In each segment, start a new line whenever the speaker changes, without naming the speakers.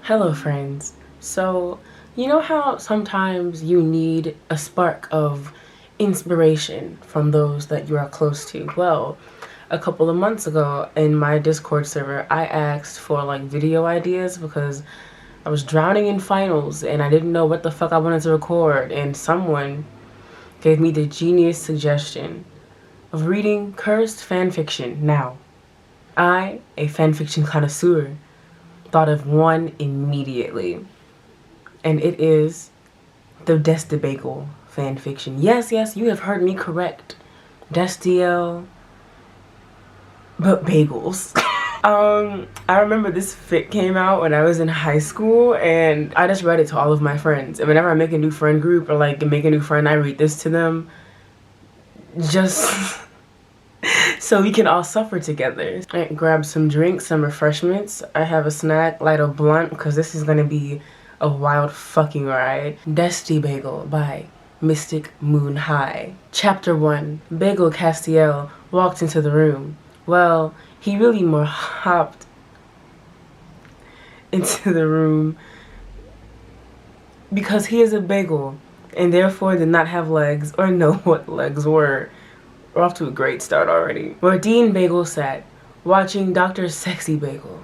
Hello friends. So, you know how sometimes you need a spark of inspiration from those that you are close to? Well, a couple of months ago in my Discord server, I asked for like video ideas because I was drowning in finals and I didn't know what the fuck I wanted to record, and someone gave me the genius suggestion of reading cursed fanfiction. Now, I, a fanfiction connoisseur, thought of one immediately, and it is the Destibagel fanfiction. Yes, you have heard me correct. Destiel, but bagels. I remember this fic came out when I was in high school, and I just read it to all of my friends. And whenever I make a new friend group or like make a new friend, I read this to them just so we can all suffer together. I grab some drinks, some refreshments. I have a snack, light a blunt, because this is gonna be a wild fucking ride. Destibagel by Mystic Moon High. Chapter 1. Bagel Castiel walked into the room. Well, he really more hopped into the room because he is a bagel and therefore did not have legs or know what legs were. We're off to a great start already. Where Dean Bagel sat, watching Dr. Sexy Bagel.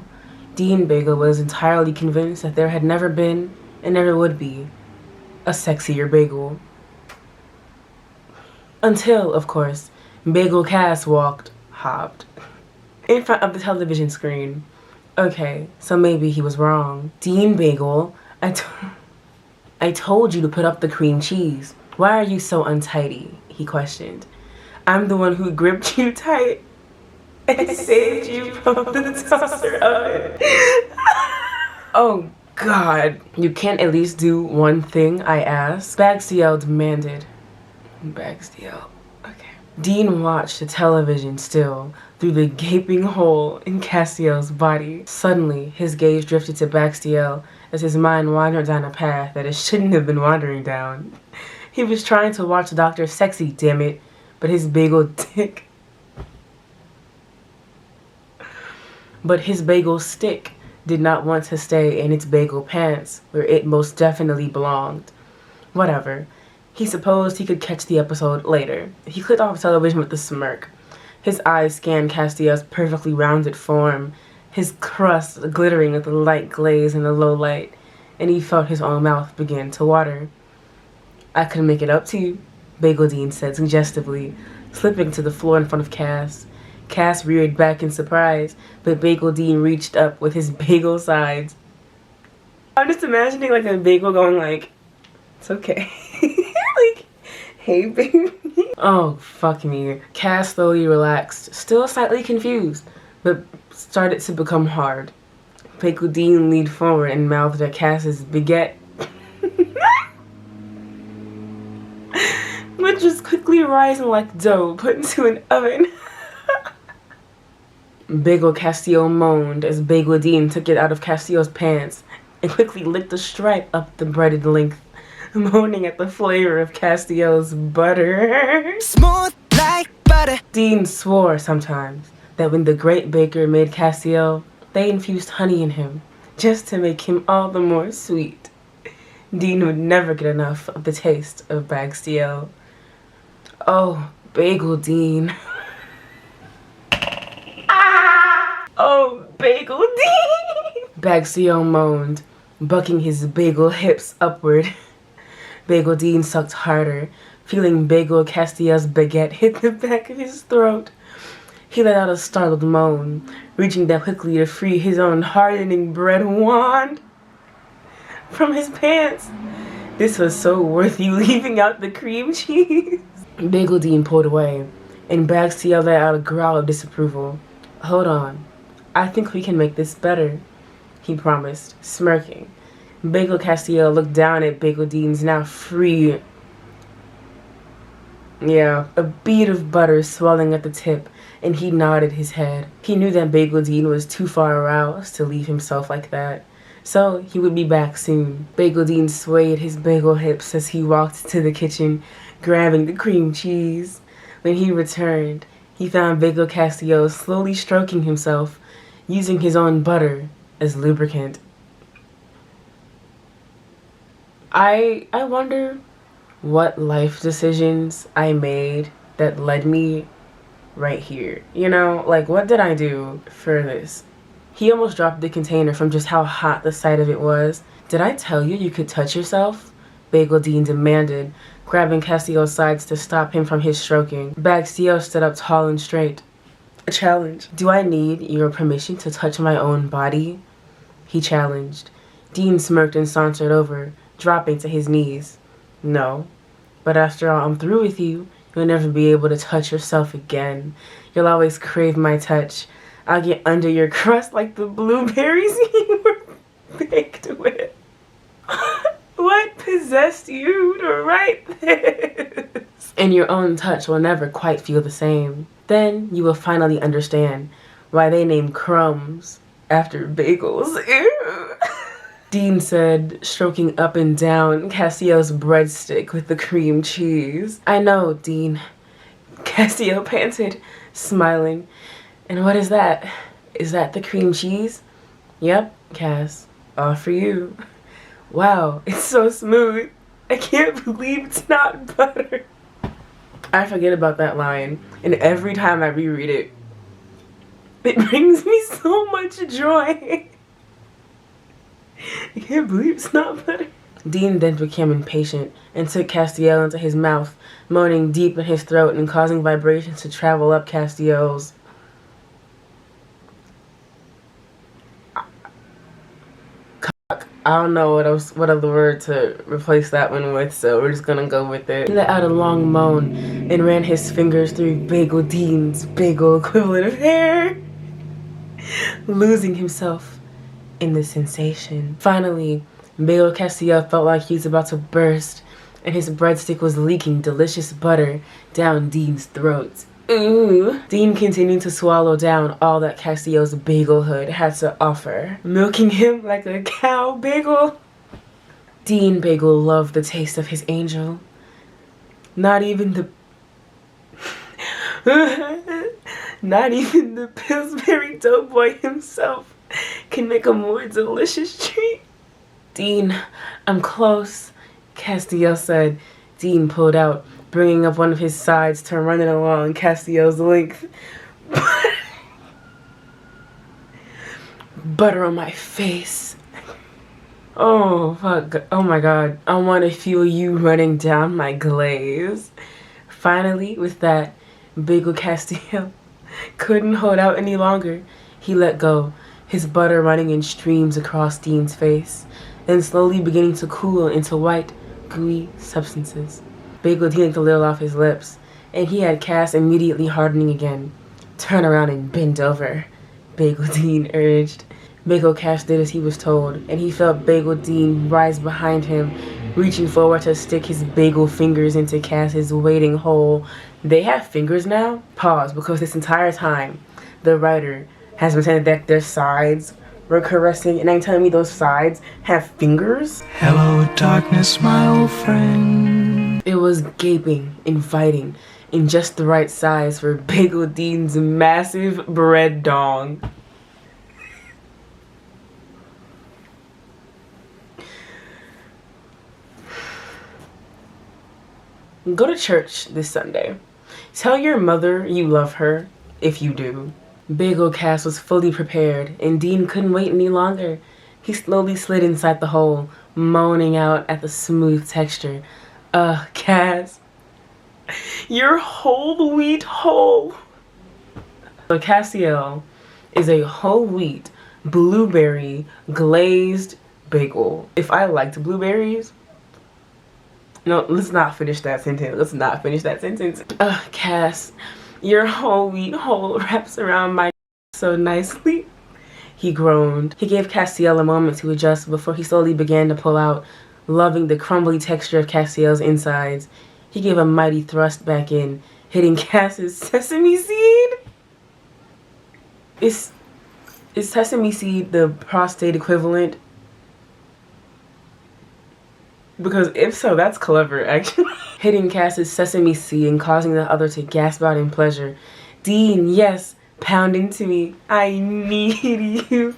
Dean Bagel was entirely convinced that there had never been, and never would be, a sexier bagel. Until, of course, Bagel Cass hopped, in front of the television screen. Okay, so maybe he was wrong. Dean Bagel, I told you to put up the cream cheese. Why are you so untidy? He questioned. I'm the one who gripped you tight and saved you from the toaster oven. Oh God. You can't at least do one thing, I asked. Bagstiel demanded. Bagstiel. Okay. Dean watched the television still through the gaping hole in Castiel's body. Suddenly, his gaze drifted to Bagstiel as his mind wandered down a path that it shouldn't have been wandering down. He was trying to watch Dr. Sexy, damn it, but his bagel dick. But his bagel stick did not want to stay in its bagel pants, where it most definitely belonged. Whatever. He supposed he could catch the episode later. He clicked off television with a smirk. His eyes scanned Castiel's perfectly rounded form, his crust glittering with the light glaze in the low light, and he felt his own mouth begin to water. I couldn't make it up to you, Bagel Dean said suggestively, slipping to the floor in front of Cass. Cass reared back in surprise, but Bagel Dean reached up with his bagel sides. I'm just imagining like a bagel going like, it's okay. Like, hey baby. Oh, fuck me. Cass slowly relaxed, still slightly confused, but started to become hard. Bagel Dean leaned forward and mouthed at Cass's baguette, which was quickly rising like dough put into an oven. Bagel Castiel moaned as Bagel Dean took it out of Castiel's pants and quickly licked a stripe up the breaded length, moaning at the flavor of Castiel's butter. Smooth like butter. Dean swore sometimes that when the great baker made Castiel, they infused honey in him just to make him all the more sweet. Dean would never get enough of the taste of Bagstiel. Oh, Bagel Dean. Oh, Bagel Dean! Bagstiel moaned, bucking his bagel hips upward. Bagel Dean sucked harder, feeling Bagel Castiel's baguette hit the back of his throat. He let out a startled moan, reaching down quickly to free his own hardening bread wand from his pants. This was so worth you leaving out the cream cheese. Bagel Dean pulled away, and Bagstiel let out a growl of disapproval. Hold on. I think we can make this better, he promised, smirking. Bagel Castiel looked down at Bagel Dean's now free, a bead of butter swelling at the tip, and he nodded his head. He knew that Bagel Dean was too far aroused to leave himself like that, so he would be back soon. Bagel Dean swayed his bagel hips as he walked to the kitchen, grabbing the cream cheese. When he returned, he found Bagel Castiel slowly stroking himself, using his own butter as lubricant. I wonder what life decisions I made that led me right here. You know, like, what did I do for this? He almost dropped the container from just how hot the sight of it was. Did I tell you you could touch yourself? Bagel Dean demanded, grabbing Castiel's sides to stop him from his stroking. Bagstiel stood up tall and straight. A challenge. Do I need your permission to touch my own body? He challenged. Dean smirked and sauntered over, dropping to his knees. No. But after all, I'm through with you. You'll never be able to touch yourself again. You'll always crave my touch. I'll get under your crust like the blueberries you were baked with. What possessed you to write this? And your own touch will never quite feel the same. Then you will finally understand why they name crumbs after bagels. Ew. Dean said, stroking up and down Castiel's breadstick with the cream cheese. I know, Dean. Castiel panted, smiling. And what is that? Is that the cream cheese? Yep, Cass. All for you. Wow, it's so smooth. I can't believe it's not butter. I forget about that line, and every time I reread it, it brings me so much joy. I can't believe it's not butter. Dean then became impatient and took Castiel into his mouth, moaning deep in his throat and causing vibrations to travel up Castiel's. I don't know what other word to replace that one with, so we're just gonna go with it. He let out a long moan and ran his fingers through Bagel Dean's bagel equivalent of hair, losing himself in the sensation. Finally, Bagel Castiel felt like he was about to burst, and his breadstick was leaking delicious butter down Dean's throat. Ooh. Dean continued to swallow down all that Castiel's bagelhood had to offer, milking him like a cow bagel. Dean Bagel loved the taste of his angel. Not even the Pillsbury Doughboy himself can make a more delicious treat. Dean, I'm close, Castiel said. Dean pulled out, bringing up one of his sides to run it along Castiel's length. Butter on my face. Oh, fuck. Oh my god. I want to feel you running down my glaze. Finally, with that, Bagel Castiel couldn't hold out any longer. He let go, his butter running in streams across Dean's face, and slowly beginning to cool into white, gooey substances. Bagel Dean licked a little off his lips, and he had Cass immediately hardening again. Turn around and bend over, Bagel Dean urged. Bagel Cass did as he was told, and he felt Bagel Dean rise behind him, reaching forward to stick his bagel fingers into Cass's waiting hole. They have fingers now? Pause, because this entire time, the writer has pretended that their sides were caressing, and I'm telling me those sides have fingers?
Hello, darkness, my old friend.
It was gaping, inviting, in just the right size for Bagel Dean's massive bread dong. Go to church this Sunday. Tell your mother you love her, if you do. Bagel Cass was fully prepared, and Dean couldn't wait any longer. He slowly slid inside the hole, moaning out at the smooth texture. Cass, your whole wheat hole. So Castiel is a whole wheat, blueberry, glazed bagel. If I liked blueberries, no, let's not finish that sentence. Let's not finish that sentence. Cass, your whole wheat hole wraps around my so nicely. He groaned. He gave Castiel a moment to adjust before he slowly began to pull out, loving the crumbly texture of Castiel's insides. He gave a mighty thrust back in, hitting Cass's sesame seed. Is sesame seed the prostate equivalent? Because if so, that's clever, actually. Hitting Cass's sesame seed and causing the other to gasp out in pleasure. Dean, yes, pound into me. I need you.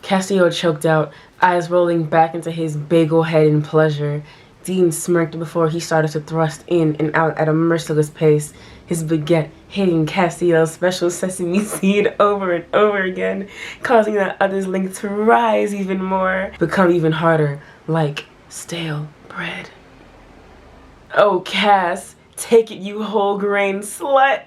Castiel choked out, Eyes rolling back into his bagel head in pleasure, Dean smirked before he started to thrust in and out at a merciless pace, his baguette hitting Castiel's special sesame seed over and over again, causing that other's length to rise even more, become even harder, like stale bread. Oh, Cass, take it, you whole grain slut!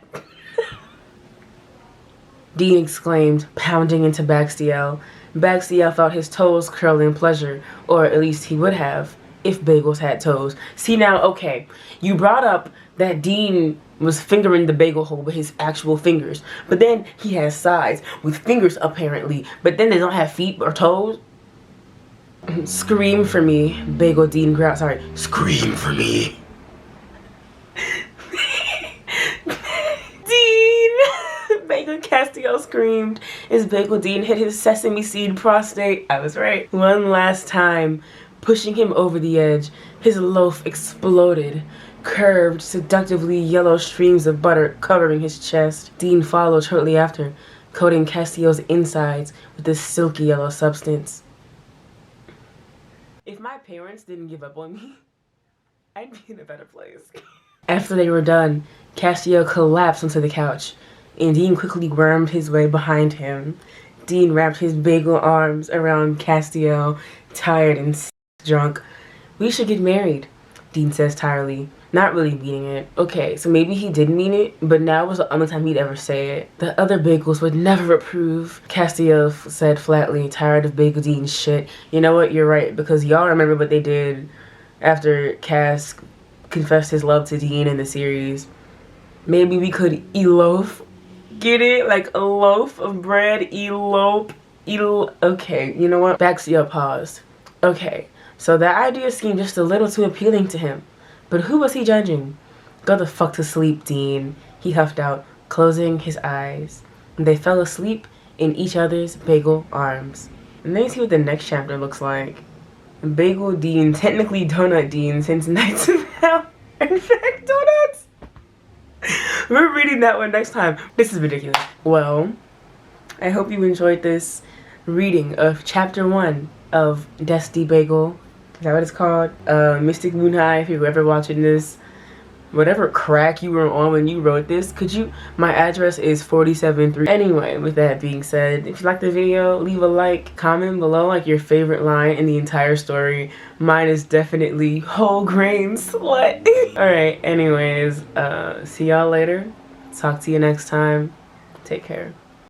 Dean exclaimed, pounding into Baxtiel. Baxtiel felt his toes curl in pleasure, or at least he would have, if bagels had toes. See now, okay, you brought up that Dean was fingering the bagel hole with his actual fingers, but then he has sides with fingers apparently, but then they don't have feet or toes. Scream for me, Bagel Dean growled. Sorry, scream for me. Bagel Castiel screamed as Bagel Dean hit his sesame seed prostate. I was right. One last time, pushing him over the edge, his loaf exploded, curved, seductively yellow streams of butter covering his chest. Dean followed shortly after, coating Castiel's insides with this silky yellow substance. If my parents didn't give up on me, I'd be in a better place. After they were done, Castiel collapsed onto the couch, and Dean quickly wormed his way behind him. Dean wrapped his bagel arms around Castiel, tired and drunk. We should get married, Dean says tiredly, not really meaning it. Okay, so maybe he did mean it, but now was the only time he'd ever say it. The other bagels would never approve, Castiel said flatly, tired of Bagel Dean's shit. You know what, you're right, because y'all remember what they did after Cass confessed his love to Dean in the series. Maybe we could elope. Get it? Like a loaf of bread, elope. Okay, you know what? Baxtiel paused. Okay, so that idea seemed just a little too appealing to him. But who was he judging? Go the fuck to sleep, Dean, he huffed out, closing his eyes. And they fell asleep in each other's bagel arms. And then you see what the next chapter looks like. Bagel Dean, technically Donut Dean, since Knights of Hell. In fact, donuts! We're reading that one next time. This is ridiculous. Well, I hope you enjoyed this reading of chapter 1 of Destibagel. Is that what it's called? Mystic Moon High, if you're ever watching this. Whatever crack you were on when you wrote this, could you? My address is 473. Anyway, with that being said, if you liked the video, leave a like, comment below like your favorite line in the entire story. Mine is definitely whole grain slut. Alright, anyways, see y'all later. Talk to you next time. Take care.